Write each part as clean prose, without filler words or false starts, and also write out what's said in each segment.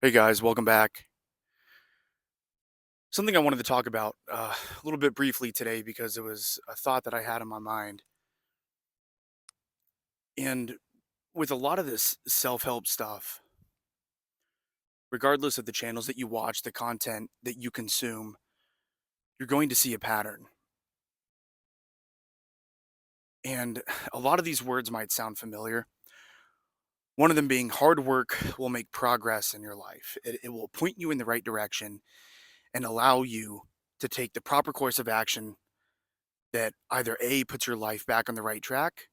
Hey guys, welcome back. Something I wanted to talk about a little bit briefly today because it was a thought that I had in my mind. And with a lot of this self help stuff, regardless of the channels that you watch, the content that you consume, you're going to see a pattern. And a lot of these words might sound familiar. One of them being hard work will make progress in your life, it will point you in the right direction and allow you to take the proper course of action that either A, puts your life back on the right track,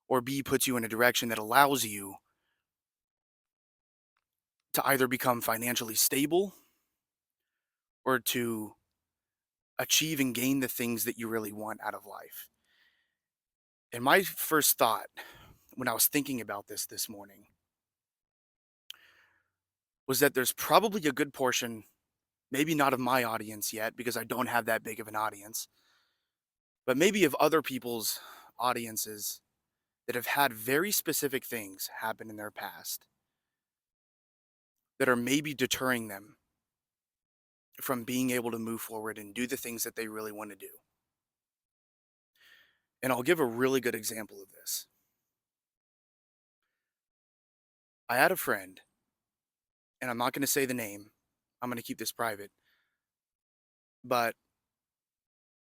or B, puts you in a direction that allows you to either become financially stable or to achieve and gain the things that you really want out of life. And my first thought when I was thinking about this morning was that there's probably a good portion, maybe not of my audience yet, because I don't have that big of an audience, but maybe of other people's audiences that have had very specific things happen in their past that are maybe deterring them from being able to move forward and do the things that they really want to do. And I'll give a really good example of this. I had a friend, and I'm not going to say the name, I'm going to keep this private, but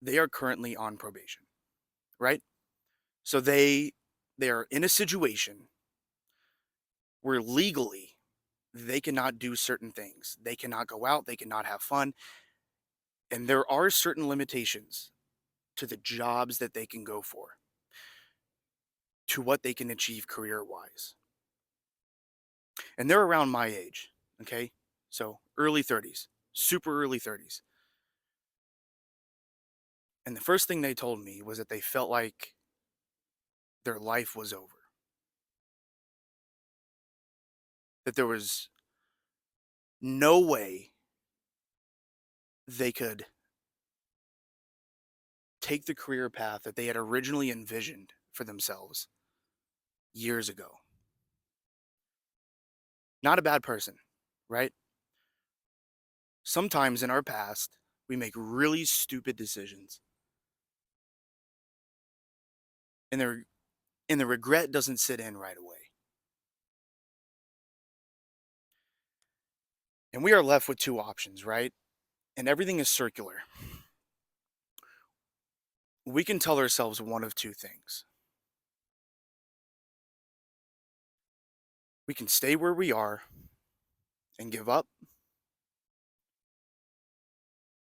they are currently on probation, right? So they are in a situation where legally they cannot do certain things. They cannot go out, they cannot have fun, and there are certain limitations to the jobs that they can go for, to what they can achieve career-wise. And they're around my age, okay? So early 30s, super early 30s. And the first thing they told me was that they felt like their life was over. That there was no way they could take the career path that they had originally envisioned for themselves years ago. Not a bad person, right? Sometimes in our past, we make really stupid decisions. And the regret doesn't sit in right away. And we are left with two options, right? And everything is circular. We can tell ourselves one of two things. We can stay where we are and give up,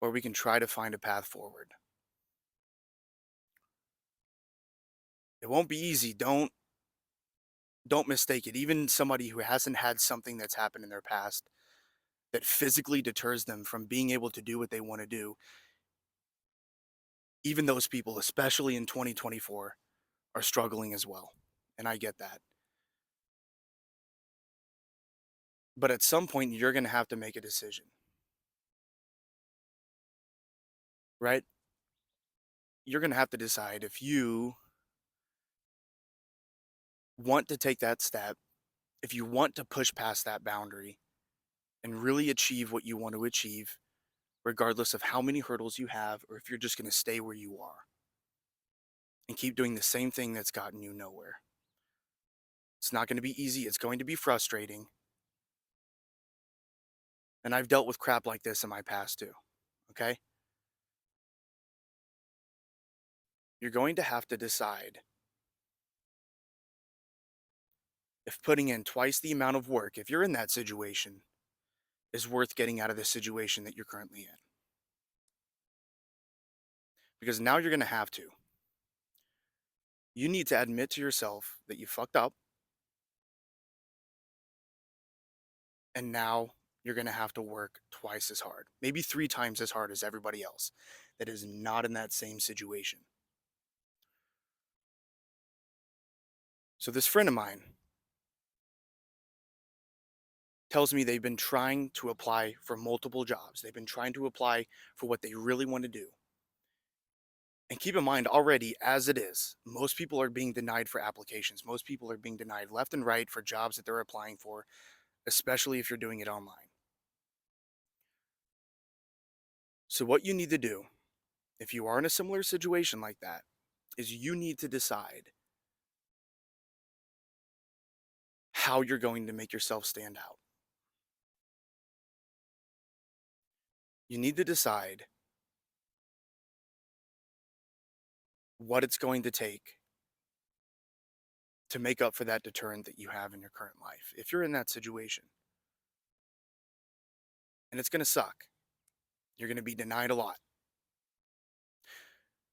or we can try to find a path forward. It won't be easy. Don't mistake it. Even somebody who hasn't had something that's happened in their past that physically deters them from being able to do what they want to do, even those people, especially in 2024, are struggling as well. And I get that. But at some point, you're going to have to make a decision, right? You're going to have to decide if you want to take that step, if you want to push past that boundary and really achieve what you want to achieve, regardless of how many hurdles you have, or if you're just going to stay where you are and keep doing the same thing that's gotten you nowhere. It's not going to be easy. It's going to be frustrating. And I've dealt with crap like this in my past too. Okay? You're going to have to decide if putting in twice the amount of work, if you're in that situation, is worth getting out of the situation that you're currently in. Because now you're going to have to. You need to admit to yourself that you fucked up. And now you're going to have to work twice as hard, maybe three times as hard as everybody else that is not in that same situation. So, this friend of mine tells me they've been trying to apply for multiple jobs. They've been trying to apply for what they really want to do. And keep in mind, already as it is, most people are being denied for applications. Most people are being denied left and right for jobs that they're applying for, especially if you're doing it online. So, what you need to do, if you are in a similar situation like that, is you need to decide how you're going to make yourself stand out. You need to decide what it's going to take to make up for that deterrent that you have in your current life. If you're in that situation, and it's going to suck, you're going to be denied a lot.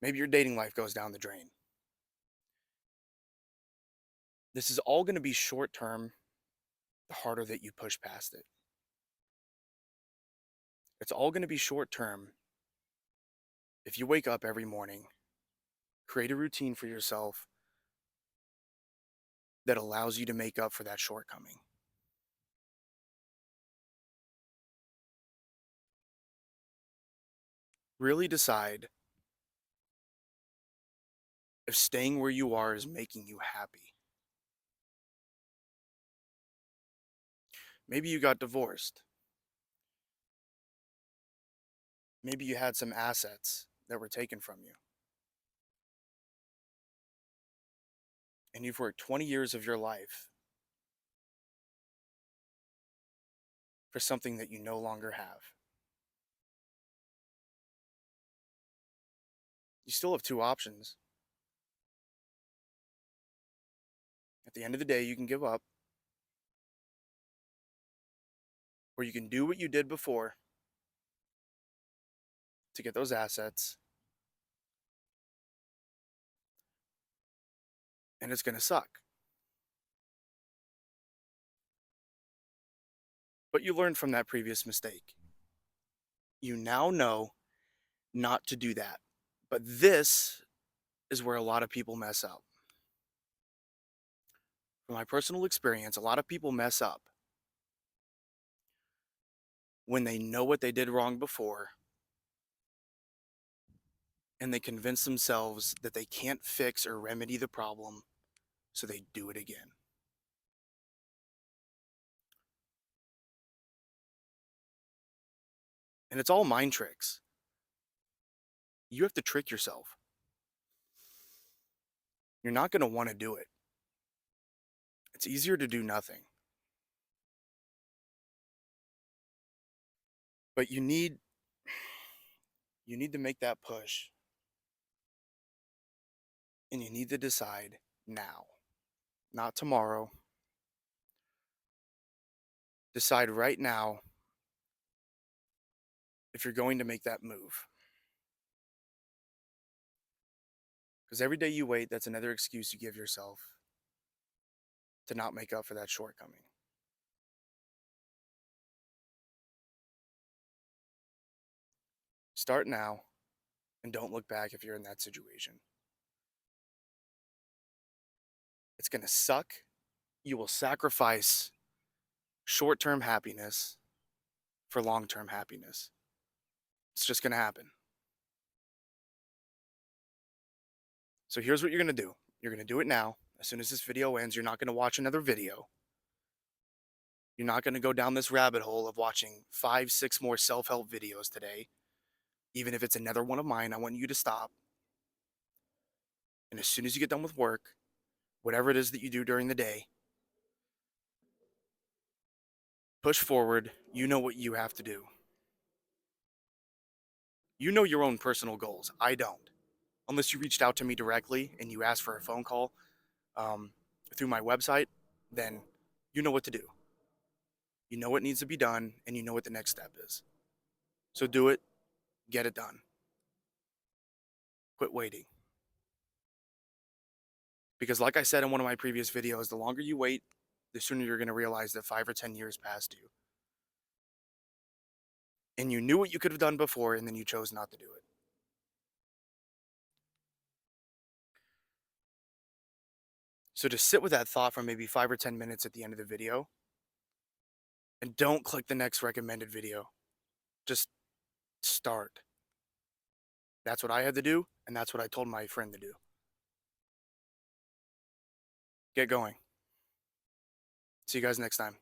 Maybe your dating life goes down the drain. This is all going to be short term the harder that you push past it. It's all going to be short term if you wake up every morning, create a routine for yourself that allows you to make up for that shortcoming. Really decide if staying where you are is making you happy. Maybe you got divorced. Maybe you had some assets that were taken from you. And you've worked 20 years of your life for something that you no longer have. You still have two options. At the end of the day, you can give up, or you can do what you did before to get those assets, and it's going to suck. But you learned from that previous mistake. You now know not to do that. But this is where a lot of people mess up. From my personal experience, a lot of people mess up when they know what they did wrong before and they convince themselves that they can't fix or remedy the problem, so they do it again. And it's all mind tricks. You have to trick yourself. You're not going to want to do it. It's easier to do nothing. But you need to make that push. And you need to decide now, not tomorrow. Decide right now if you're going to make that move. Because every day you wait, that's another excuse you give yourself to not make up for that shortcoming. Start now and don't look back if you're in that situation. It's going to suck. You will sacrifice short term happiness for long term happiness. It's just going to happen. So here's what you're going to do. You're going to do it now. As soon as this video ends, you're not going to watch another video. You're not going to go down this rabbit hole of watching 5, 6 more self-help videos today. Even if it's another one of mine, I want you to stop. And as soon as you get done with work, whatever it is that you do during the day, push forward. You know what you have to do. You know your own personal goals. I don't. Unless you reached out to me directly and you asked for a phone call through my website, then you know what to do. You know what needs to be done, and you know what the next step is. So do it. Get it done. Quit waiting. Because like I said in one of my previous videos, the longer you wait, the sooner you're going to realize that 5 or 10 years passed you. And you knew what you could have done before, and then you chose not to do it. So just sit with that thought for maybe 5 or 10 minutes at the end of the video. And don't click the next recommended video. Just start. That's what I had to do, and that's what I told my friend to do. Get going. See you guys next time.